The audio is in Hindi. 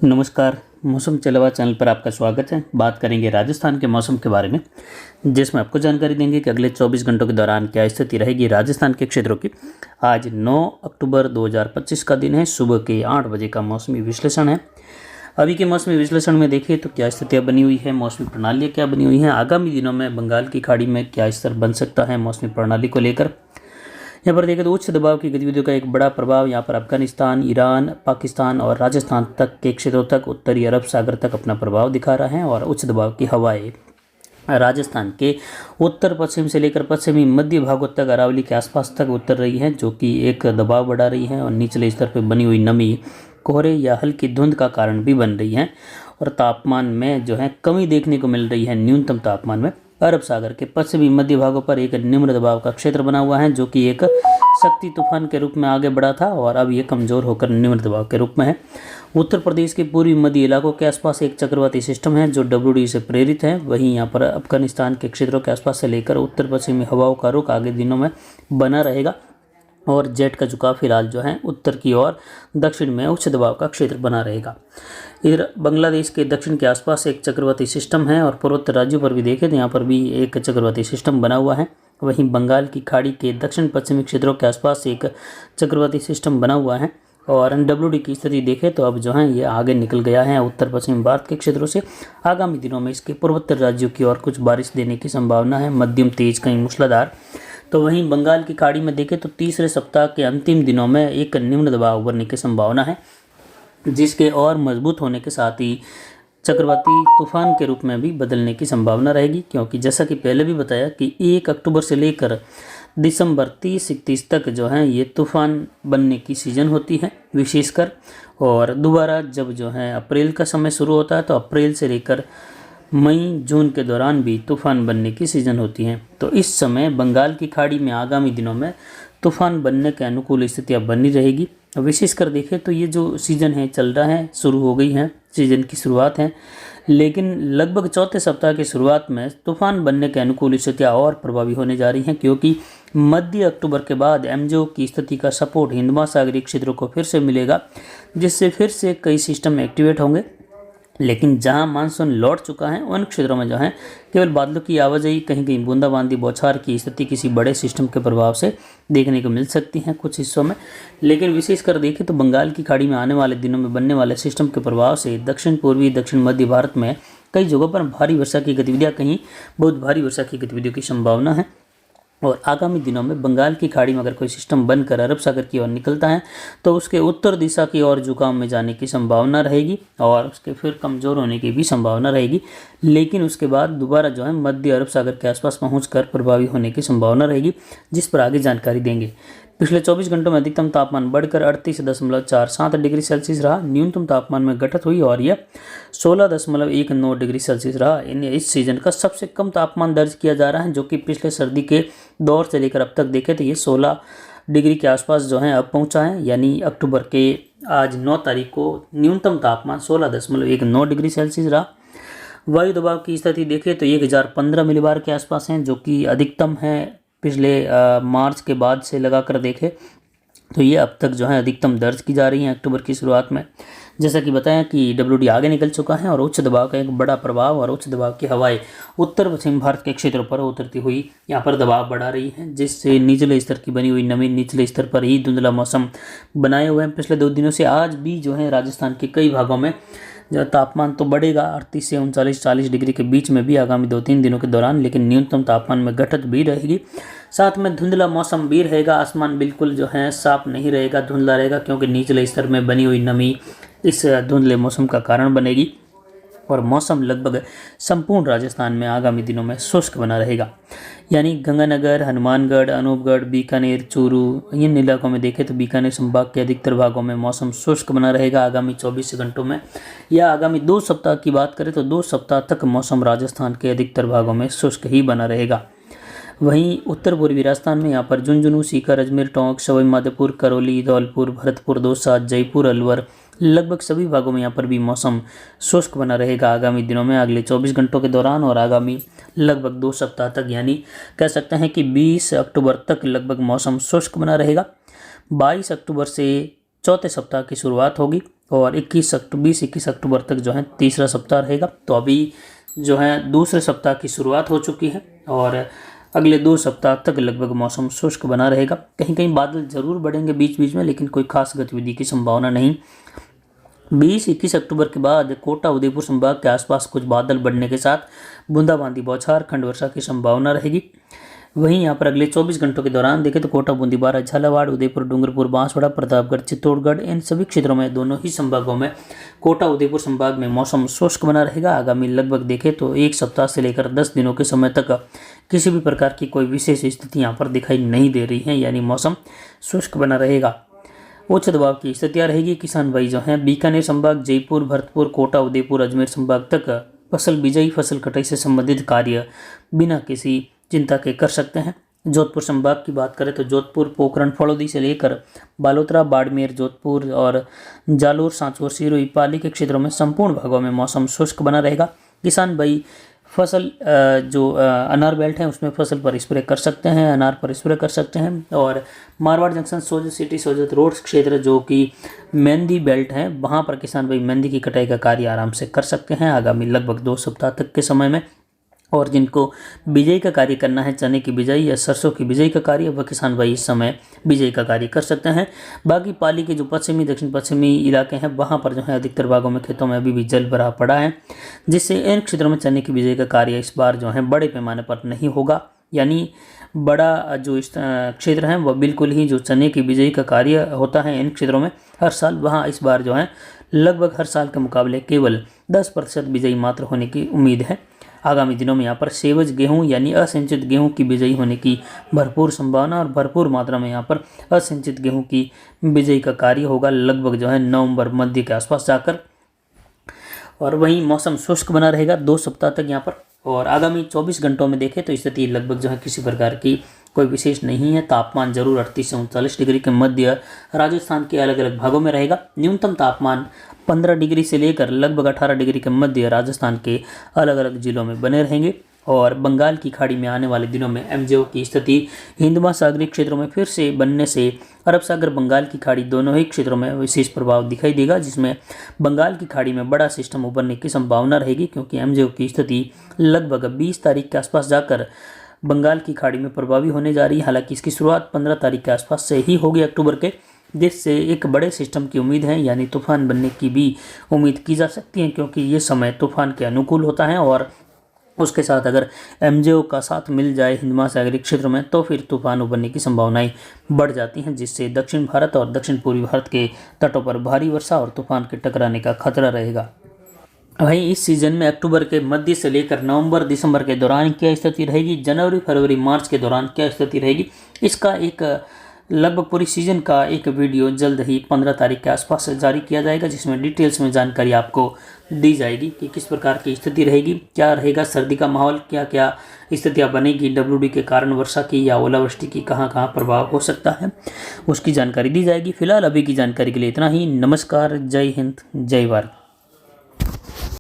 नमस्कार। मौसम चलवा चैनल पर आपका स्वागत है। बात करेंगे राजस्थान के मौसम के बारे में, जिसमें आपको जानकारी देंगे कि अगले 24 घंटों के दौरान क्या स्थिति रहेगी राजस्थान के क्षेत्रों की। आज 9 अक्टूबर 2025 का दिन है। सुबह के 8 बजे का मौसमी विश्लेषण है। अभी के मौसमी विश्लेषण में देखिए तो क्या स्थितियाँ बनी हुई है, मौसमी प्रणालियाँ क्या बनी हुई हैं, आगामी दिनों में बंगाल की खाड़ी में क्या स्तर बन सकता है मौसमी प्रणाली को लेकर। यहाँ पर देखें तो उच्च दबाव की गतिविधियों का एक बड़ा प्रभाव यहाँ पर अफगानिस्तान, ईरान, पाकिस्तान और राजस्थान तक के क्षेत्रों तक, उत्तरी अरब सागर तक अपना प्रभाव दिखा रहा है। और उच्च दबाव की हवाएं राजस्थान के उत्तर पश्चिम से लेकर पश्चिमी मध्य भागों तक, अरावली के आसपास तक उतर रही है, जो कि एक दबाव बढ़ा रही है और निचले स्तर पर बनी हुई नमी कोहरे या हल्की धुंध का कारण भी बन रही है। और तापमान में जो है कमी देखने को मिल रही है। न्यूनतम तापमान में अरब सागर के पश्चिमी मध्य भागों पर एक निम्न दबाव का क्षेत्र बना हुआ है, जो कि एक शक्ति तूफान के रूप में आगे बढ़ा था और अब ये कमजोर होकर निम्न दबाव के रूप में है। उत्तर प्रदेश के पूर्वी मध्य इलाकों के आसपास एक चक्रवाती सिस्टम है जो WD से प्रेरित है। वहीं यहाँ पर अफगानिस्तान के क्षेत्रों के आसपास से लेकर उत्तर पश्चिमी हवाओं का रुख आगे दिनों में बना रहेगा। और जेट का झुकाव फिलहाल जो है उत्तर की ओर दक्षिण में उच्च दबाव का क्षेत्र बना रहेगा। इधर बांग्लादेश के दक्षिण के आसपास एक चक्रवाती सिस्टम है और पूर्वोत्तर राज्यों पर भी देखें तो यहाँ पर भी एक चक्रवाती सिस्टम बना हुआ है। वहीं बंगाल की खाड़ी के दक्षिण पश्चिमी क्षेत्रों के आसपास एक चक्रवाती सिस्टम बना हुआ है। और WD की स्थिति देखें तो अब जो है ये आगे निकल गया है उत्तर पश्चिम भारत के क्षेत्रों से। आगामी दिनों में इसके पूर्वोत्तर राज्यों की ओर कुछ बारिश देने की संभावना है, मध्यम तेज कहीं मूसलाधार। तो वहीं बंगाल की खाड़ी में देखें तो तीसरे सप्ताह के अंतिम दिनों में एक निम्न दबाव उभरने की संभावना है, जिसके और मजबूत होने के साथ ही चक्रवाती तूफान के रूप में भी बदलने की संभावना रहेगी। क्योंकि जैसा कि पहले भी बताया कि 1 अक्टूबर से लेकर दिसंबर 30-31 तक जो है ये तूफान बनने की सीज़न होती है विशेषकर। और दोबारा जब जो है अप्रैल का समय शुरू होता है तो अप्रैल से लेकर मई जून के दौरान भी तूफान बनने की सीज़न होती हैं। तो इस समय बंगाल की खाड़ी में आगामी दिनों में तूफान बनने के अनुकूल स्थितियाँ बनी रहेगी। विशेषकर देखें तो ये जो सीज़न है चल रहा है, शुरू हो गई है, सीज़न की शुरुआत है, लेकिन लगभग चौथे सप्ताह की शुरुआत में तूफान बनने के अनुकूल स्थितियाँ और प्रभावी होने जा रही हैं। क्योंकि मध्य अक्टूबर के बाद एमजो की स्थिति का सपोर्ट हिंद महासागरीय क्षेत्रों को फिर से मिलेगा, जिससे फिर से कई सिस्टम एक्टिवेट होंगे। लेकिन जहां मानसून लौट चुका है उन क्षेत्रों में जो है केवल बादलों की आवाजाही, कहीं कहीं बूंदाबांदी बौछार की स्थिति किसी बड़े सिस्टम के प्रभाव से देखने को मिल सकती है कुछ हिस्सों में। लेकिन विशेषकर देखें तो बंगाल की खाड़ी में आने वाले दिनों में बनने वाले सिस्टम के प्रभाव से दक्षिण पूर्वी दक्षिण मध्य भारत में कई जगहों पर भारी वर्षा की गतिविधियाँ, कहीं बहुत भारी वर्षा की गतिविधियों की संभावना है। और आगामी दिनों में बंगाल की खाड़ी में अगर कोई सिस्टम बनकर अरब सागर की ओर निकलता है तो उसके उत्तर दिशा की ओर झुकाव में जाने की संभावना रहेगी और उसके फिर कमज़ोर होने की भी संभावना रहेगी। लेकिन उसके बाद दोबारा जो है मध्य अरब सागर के आसपास पहुंचकर प्रभावी होने की संभावना रहेगी, जिस पर आगे जानकारी देंगे। पिछले 24 घंटों में अधिकतम तापमान बढ़कर 38.47 डिग्री सेल्सियस रहा। न्यूनतम तापमान में घटत हुई और यह 16.19 डिग्री सेल्सियस रहा। इस सीजन का सबसे कम तापमान दर्ज किया जा रहा है, जो कि पिछले सर्दी के दौर से लेकर अब तक देखें तो ये 16 डिग्री के आसपास जो है अब पहुंचा है। यानी अक्टूबर के आज 9 तारीख को न्यूनतम तापमान 16.19 डिग्री सेल्सियस रहा। वायु दबाव की स्थिति देखें तो 1015 मिलीबार के आसपास हैं, जो कि अधिकतम है पिछले मार्च के बाद से लगाकर देखें तो ये अब तक जो है अधिकतम दर्ज की जा रही है अक्टूबर की शुरुआत में। जैसा कि बताया कि WD आगे निकल चुका है और उच्च दबाव का एक बड़ा प्रभाव और उच्च दबाव की हवाएं उत्तर पश्चिम भारत के क्षेत्रों पर उतरती हुई यहाँ पर दबाव बढ़ा रही है, जिससे निचले स्तर की बनी हुई नमी निचले स्तर पर ही धुंधला मौसम बनाए हुए हैं पिछले 2 दिनों से। आज भी जो है राजस्थान के कई भागों में जो तापमान तो बढ़ेगा 38 से 39-40 डिग्री के बीच में भी आगामी 2-3 दिनों के दौरान, लेकिन न्यूनतम तापमान में घटत भी रहेगी। साथ में धुंधला मौसम भी रहेगा, आसमान बिल्कुल जो है साफ नहीं रहेगा, धुंधला रहेगा, क्योंकि निचले स्तर में बनी हुई नमी इस धुंधले मौसम का कारण बनेगी। और मौसम लगभग संपूर्ण राजस्थान में आगामी दिनों में शुष्क बना रहेगा। यानी गंगानगर, हनुमानगढ़, अनूपगढ़, बीकानेर, चूरू, इन इलाकों में देखें तो बीकानेर संभाग के अधिकतर भागों में मौसम शुष्क बना रहेगा आगामी 24 घंटों में। या आगामी 2 सप्ताह की बात करें तो 2 सप्ताह तक मौसम राजस्थान के अधिकतर भागों में शुष्क ही बना रहेगा। वहीं उत्तर पूर्वी राजस्थान में यहाँ पर झुंझुनू, सीकर, अजमेर, टोंक, सवाई माधोपुर, करौली, धौलपुर, भरतपुर, दौसा, जयपुर, अलवर, लगभग सभी भागों में यहाँ पर भी मौसम शुष्क बना रहेगा आगामी दिनों में, अगले 24 घंटों के दौरान और आगामी लगभग 2 सप्ताह तक। यानी कह सकते हैं कि 20 अक्टूबर तक लगभग मौसम शुष्क बना रहेगा। 22 अक्टूबर से चौथे सप्ताह की शुरुआत होगी और 20-21 अक्टूबर तक जो है तीसरा सप्ताह रहेगा। तो अभी जो है दूसरे सप्ताह की शुरुआत हो चुकी है और अगले 2 सप्ताह तक लगभग मौसम शुष्क बना रहेगा। कहीं कहीं बादल जरूर बढ़ेंगे बीच बीच में, लेकिन कोई खास गतिविधि की संभावना नहीं। 20-21 अक्टूबर के बाद कोटा उदयपुर संभाग के आसपास कुछ बादल बढ़ने के साथ बूंदाबांदी बौछार खंड वर्षा की संभावना रहेगी। वहीं यहाँ पर अगले 24 घंटों के दौरान देखें तो कोटा बूंदी बारा झालावाड़ उदयपुर डूंगरपुर बांसवाड़ा प्रतापगढ़ चित्तौड़गढ़ इन सभी क्षेत्रों में दोनों ही संभागों में कोटा उदयपुर संभाग में मौसम शुष्क बना रहेगा। आगामी लगभग देखें तो 1 सप्ताह से लेकर 10 दिनों के समय तक किसी भी प्रकार की कोई विशेष स्थिति यहाँ पर दिखाई नहीं दे रही है, यानी मौसम शुष्क बना रहेगा। उच्च दबाव की स्थितियाँ रहेगी। किसान भाई जो हैं बीकानेर संभाग जयपुर भरतपुर कोटा उदयपुर अजमेर संभाग तक फसल बिजाई फसल कटाई से संबंधित कार्य बिना किसी चिंता के कर सकते हैं। जोधपुर संभाग की बात करें तो जोधपुर पोखरण फड़ौदी से लेकर बालोतरा बाड़मेर जोधपुर और जालोर सांचौर सिरोही पाली के क्षेत्रों में संपूर्ण भागों में मौसम शुष्क बना रहेगा। किसान भाई फसल जो अनार बेल्ट है उसमें फसल पर स्प्रे कर सकते हैं, अनार पर स्प्रे कर सकते हैं। और Marwar junction Sojat city Sojat road क्षेत्र जो कि मेहंदी बेल्ट है वहाँ पर किसान भाई मेहंदी की कटाई का कार्य आराम से कर सकते हैं आगामी लगभग 2 सप्ताह तक के समय में। और जिनको बिजाई का कार्य करना है, चने की बिजाई या सरसों की बिजाई का कार्य, वह किसान भाई इस समय बिजाई का कार्य कर सकते हैं। बाकी पाली के जो पश्चिमी दक्षिण पश्चिमी इलाके हैं वहाँ पर जो है अधिकतर भागों में खेतों में अभी भी जल भरा पड़ा है, जिससे इन क्षेत्रों में चने की बिजाई का कार्य इस बार जो है बड़े पैमाने पर नहीं होगा। यानी बड़ा जो इस क्षेत्र है वह बिल्कुल ही जो चने की बिजाई का कार्य होता है इन क्षेत्रों में हर साल, वहाँ इस बार जो है लगभग हर साल के मुकाबले केवल 10% बिजाई मात्र होने की उम्मीद है। आगामी दिनों में यहाँ पर सेवज गेहूं यानी असिंचित गेहूं की बिजाई होने की भरपूर संभावना और भरपूर मात्रा में यहाँ पर असिंचित गेहूं की बिजाई का कार्य होगा लगभग जो है नवंबर मध्य के आसपास जाकर। और वहीं मौसम शुष्क बना रहेगा 2 सप्ताह तक यहाँ पर। और आगामी 24 घंटों में देखें तो स्थिति लगभग जो है किसी प्रकार की कोई विशेष नहीं है। तापमान जरूर 38 से 39 डिग्री के मध्य राजस्थान के अलग अलग भागों में रहेगा। न्यूनतम तापमान 15 डिग्री से लेकर लगभग 18 डिग्री के मध्य राजस्थान के अलग अलग जिलों में बने रहेंगे। और बंगाल की खाड़ी में आने वाले दिनों में एमजेओ की स्थिति हिंद महासागरीय क्षेत्रों में फिर से बनने से अरब सागर बंगाल की खाड़ी दोनों ही क्षेत्रों में विशेष प्रभाव दिखाई देगा, जिसमें बंगाल की खाड़ी में बड़ा सिस्टम उभरने की संभावना रहेगी, क्योंकि एमजेओ की स्थिति लगभग 20 तारीख के आसपास जाकर बंगाल की खाड़ी में प्रभावी होने जा रही है। हालांकि इसकी शुरुआत 15 तारीख के आसपास से ही होगी अक्टूबर के, जिससे एक बड़े सिस्टम की उम्मीद है, यानी तूफान बनने की भी उम्मीद की जा सकती है, क्योंकि ये समय तूफान के अनुकूल होता है। और उसके साथ अगर एमजेओ का साथ मिल जाए हिंद महासागरीय क्षेत्र में तो फिर तूफान उभरने की संभावनाएं बढ़ जाती हैं, जिससे दक्षिण भारत और दक्षिण पूर्वी भारत के तटों पर भारी वर्षा और तूफान के टकराने का खतरा रहेगा। वहीं इस सीजन में अक्टूबर के मध्य से लेकर नवंबर दिसंबर के दौरान क्या स्थिति रहेगी, जनवरी फरवरी मार्च के दौरान क्या स्थिति रहेगी, इसका एक लगभग पूरी सीजन का एक वीडियो जल्द ही 15 तारीख के आसपास जारी किया जाएगा, जिसमें डिटेल्स में जानकारी आपको दी जाएगी कि किस प्रकार की स्थिति रहेगी, क्या रहेगा सर्दी का माहौल, क्या क्या स्थितियाँ बनेगी WD के कारण वर्षा की या ओलावृष्टि की कहाँ कहाँ प्रभाव हो सकता है, उसकी जानकारी दी जाएगी। फिलहाल अभी की जानकारी के लिए इतना ही। नमस्कार, जय हिंद, जय भारत।